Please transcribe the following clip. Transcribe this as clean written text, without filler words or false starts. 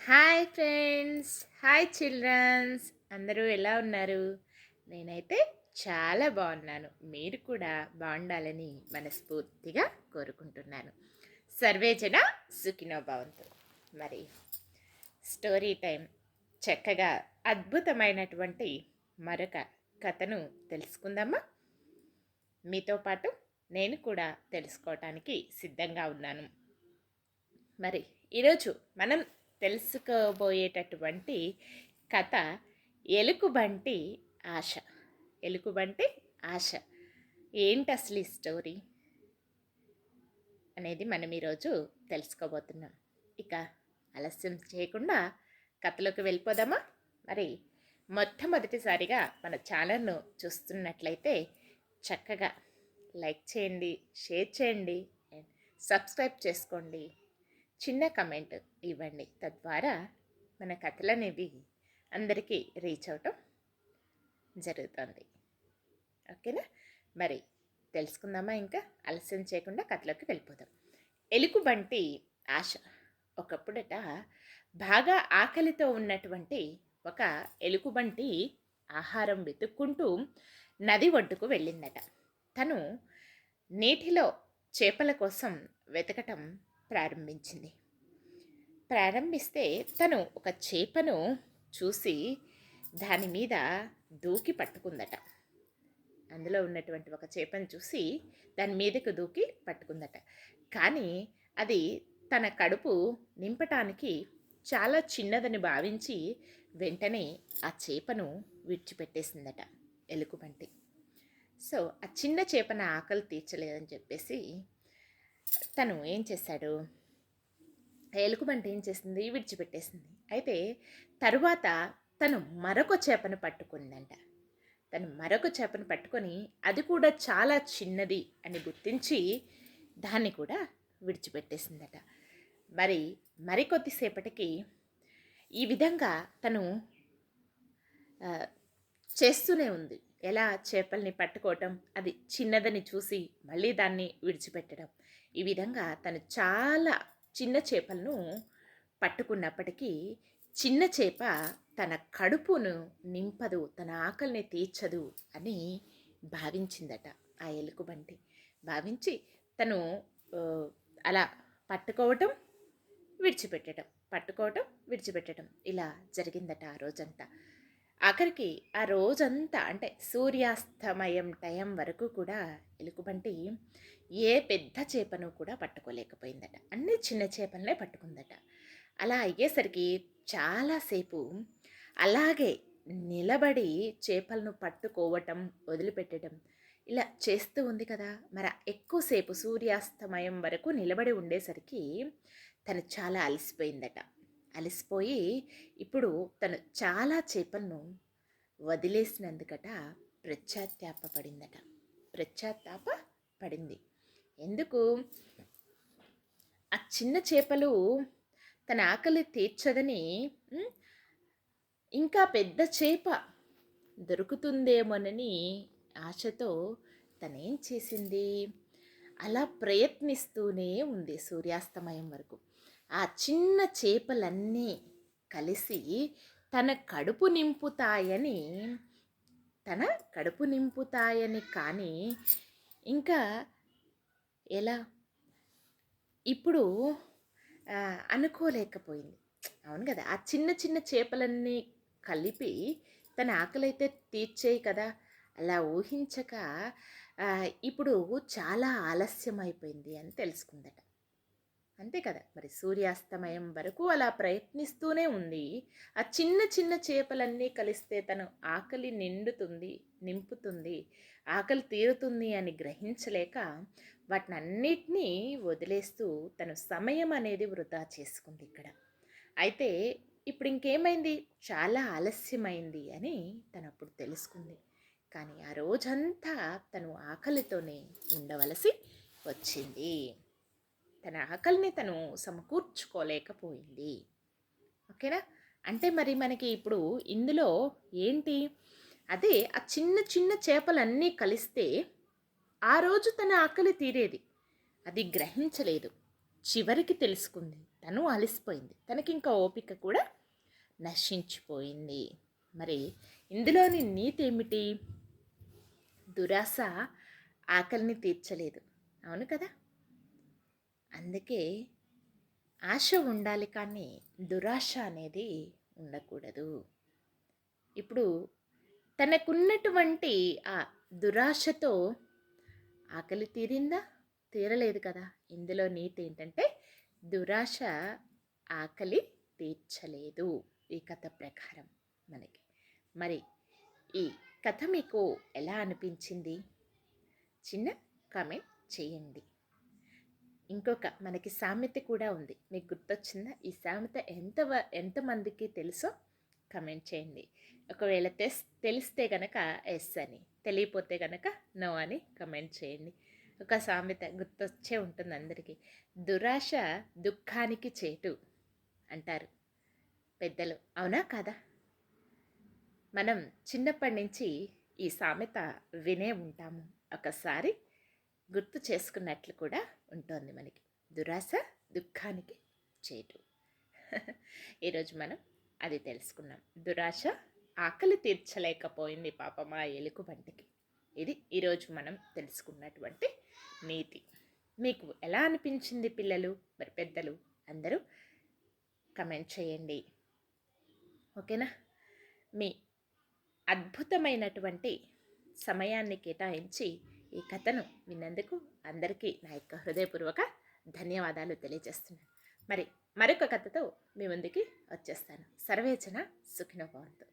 Hi friends, hi children's, అందరూ ఎలా ఉన్నారు? నేనైతే చాలా బాగున్నాను. మీరు కూడా బాగుండాలని మనస్ఫూర్తిగా కోరుకుంటున్నాను. సర్వేజన సుఖినో భవంతు. మరి స్టోరీ టైం చక్కగా అద్భుతమైనటువంటి మరొక కథను తెలుసుకుందామా? మీతో పాటు నేను కూడా తెలుసుకోవటానికి సిద్ధంగా ఉన్నాను. మరి ఈరోజు మనం తెలుసుకోబోయేటటువంటి కథ ఎలుగుబంటి ఆశ. ఎలుగుబంటి ఆశ ఏంటి అసలు ఈ స్టోరీ అనేది మనం ఈరోజు తెలుసుకోబోతున్నాం. ఇక ఆలస్యం చేయకుండా కథలోకి వెళ్ళిపోదామా? మరి మొట్టమొదటిసారిగా మన ఛానల్ను చూస్తున్నట్లయితే చక్కగా లైక్ చేయండి, షేర్ చేయండి, అండ్ సబ్స్క్రైబ్ చేసుకోండి. చిన్న కమెంట్ ఇవ్వండి. తద్వారా మన కథలు అనేవి అందరికీ రీచ్ అవటం జరుగుతుంది. ఓకేనా? మరి తెలుసుకుందామా? ఇంకా ఆలస్యం చేయకుండా కథలోకి వెళ్ళిపోదాం. ఎలుగుబంటి ఆశ. ఒకప్పుడట బాగా ఆకలితో ఉన్నటువంటి ఒక ఎలుగుబంటి ఆహారం వెతుక్కుంటూ నది ఒడ్డుకు వెళ్ళిందట. తను నీటిలో చేపల కోసం వెతకటం ప్రారంభిస్తే తను ఒక చేపను చూసి దాని మీద దూకి పట్టుకుందట. అందులో ఉన్నటువంటి ఒక చేపను చూసి దాని మీదకు దూకి పట్టుకుందట. కానీ అది తన కడుపు నింపటానికి చాలా చిన్నదని భావించి వెంటనే ఆ చేపను విడిచిపెట్టేసిందట ఎలుగుబంటి. సో ఆ చిన్న చేపన ఆకలి తీర్చలేదని చెప్పేసి తను ఏం చేశాడు, ఎలుగుబంటి ఏం చేసింది, విడిచిపెట్టేసింది. అయితే తరువాత తను మరొక చేపను పట్టుకుందంట. తను మరొక చేపను పట్టుకొని అది కూడా చాలా చిన్నది అని గుర్తించి దాన్ని కూడా విడిచిపెట్టేసిందట. మరికొద్దిసేపటికి ఈ విధంగా తను చేస్తూనే ఉంది. ఎలా చేపల్ని పట్టుకోవటం, అది చిన్నదని చూసి మళ్ళీ దాన్ని విడిచిపెట్టడం. ఈ విధంగా తను చాలా చిన్న చేపలను పట్టుకున్నప్పటికీ చిన్న చేప తన కడుపును నింపదు, తన ఆకలిని తీర్చదు అని భావించిందట ఆ ఎలుగుబంటి. భావించి తను అలా పట్టుకోవటం విడిచిపెట్టడం ఇలా జరిగిందట ఆ రోజంతా. ఆఖరికి ఆ రోజంతా అంటే సూర్యాస్తమయం టైం వరకు కూడా ఎలుగుబంటి ఏ పెద్ద చేపను కూడా పట్టుకోలేకపోయిందట. అన్ని చిన్న చేపలనే పట్టుకుందట. అలా అయ్యేసరికి చాలాసేపు అలాగే నిలబడి చేపలను పట్టుకోవటం, వదిలిపెట్టడం ఇలా చేస్తూ ఉంది కదా. మరి ఎక్కువసేపు సూర్యాస్తమయం వరకు నిలబడి ఉండేసరికి తను చాలా అలసిపోయి ఇప్పుడు తను చాలా చేపలను వదిలేసినందుకట పశ్చాత్తాప పడింది. ఎందుకు? ఆ చిన్న చేపలు తన ఆకలి తీర్చదని ఇంకా పెద్ద చేప దొరుకుతుందేమోనని ఆశతో తనేం చేసింది, అలా ప్రయత్నిస్తూనే ఉంది సూర్యాస్తమయం వరకు. ఆ చిన్న చేపలన్నీ కలిసి తన కడుపు నింపుతాయని కానీ ఇంకా ఎలా ఇప్పుడు అనుకోలేకపోయింది. అవును కదా, ఆ చిన్న చిన్న చేపలన్నీ కలిపి తన ఆకలైతే తీర్చేయి కదా. అలా ఊహించక ఇప్పుడు చాలా ఆలస్యం అయిపోయింది అని తెలుసుకుందట. అంతే కదా, మరి సూర్యాస్తమయం వరకు అలా ప్రయత్నిస్తూనే ఉంది. ఆ చిన్న చిన్న చేపలన్నీ కలిస్తే తను ఆకలి నింపుతుంది, ఆకలి తీరుతుంది అని గ్రహించలేక వాటినన్నిటినీ వదిలేస్తూ తను సమయం అనేది వృధా చేసుకుంది ఇక్కడ. అయితే ఇప్పుడు ఇంకేమైంది, చాలా ఆలస్యమైంది అని తను అప్పుడు తెలుసుకుంది. కానీ ఆ రోజంతా తను ఆకలితోనే ఉండవలసి వచ్చింది. తన ఆకలిని తను సమకూర్చుకోలేకపోయింది. ఓకేనా? అంటే మరి మనకి ఇప్పుడు ఇందులో ఏంటి, అదే ఆ చిన్న చిన్న చేపలన్నీ కలిస్తే ఆ రోజు తన ఆకలి తీరేది. అది గ్రహించలేదు. చివరికి తెలుసుకుంది తను అలసిపోయింది. తనకింకా ఓపిక కూడా నశించిపోయింది. మరి ఇందులోని నీతి ఏమిటి? దురాశ ఆకలిని తీర్చలేదు. అవును కదా! అందుకే ఆశ ఉండాలి కానీ దురాశ అనేది ఉండకూడదు. ఇప్పుడు తనకున్నటువంటి ఆ దురాశతో ఆకలి తీరిందా? తీరలేదు కదా! ఇందులో నీతి ఏంటంటే దురాశ ఆకలి తీర్చలేదు ఈ కథ ప్రకారం మనకి. మరి ఈ కథ మీకు ఎలా అనిపించింది? చిన్న కామెంట్ చేయండి. ఇంకొక మనకి సామెత కూడా ఉంది. మీకు గుర్తొచ్చిందా? ఈ సామెత ఎంతమందికి తెలుసో కమెంట్ చేయండి. ఒకవేళ తెలిస్తే గనక ఎస్ అని, తెలియపోతే గనక నో అని కమెంట్ చేయండి. ఒక సామెత గుర్తొచ్చే ఉంటుంది అందరికీ. దురాశ దుఃఖానికి చేటు అంటారు పెద్దలు. అవునా కాదా? మనం చిన్నప్పటి నుంచి ఈ సామెత వినే ఉంటాము. ఒకసారి గుర్తు చేసుకున్నట్లు కూడా ఉంటుంది మనకి. దురాశ దుఃఖానికి చేటు. ఈరోజు మనం అది తెలుసుకున్నాం. దురాశ ఆకలి తీర్చలేకపోయింది పాపం ఆ ఎలుగుబంటికి. ఇది ఈరోజు మనం తెలుసుకున్నటువంటి నీతి. మీకు ఎలా అనిపించింది పిల్లలు, మరి పెద్దలు అందరూ కమెంట్ చేయండి. ఓకేనా? మీ అద్భుతమైనటువంటి సమయాన్ని కేటాయించి ఈ కథను విన్నందుకు అందరికీ నా యొక్క హృదయపూర్వక ధన్యవాదాలు తెలియజేస్తున్నాను. మరొక కథతో మీ ముందుకి వచ్చేస్తాను. సర్వేజన సుఖినో భవంతు.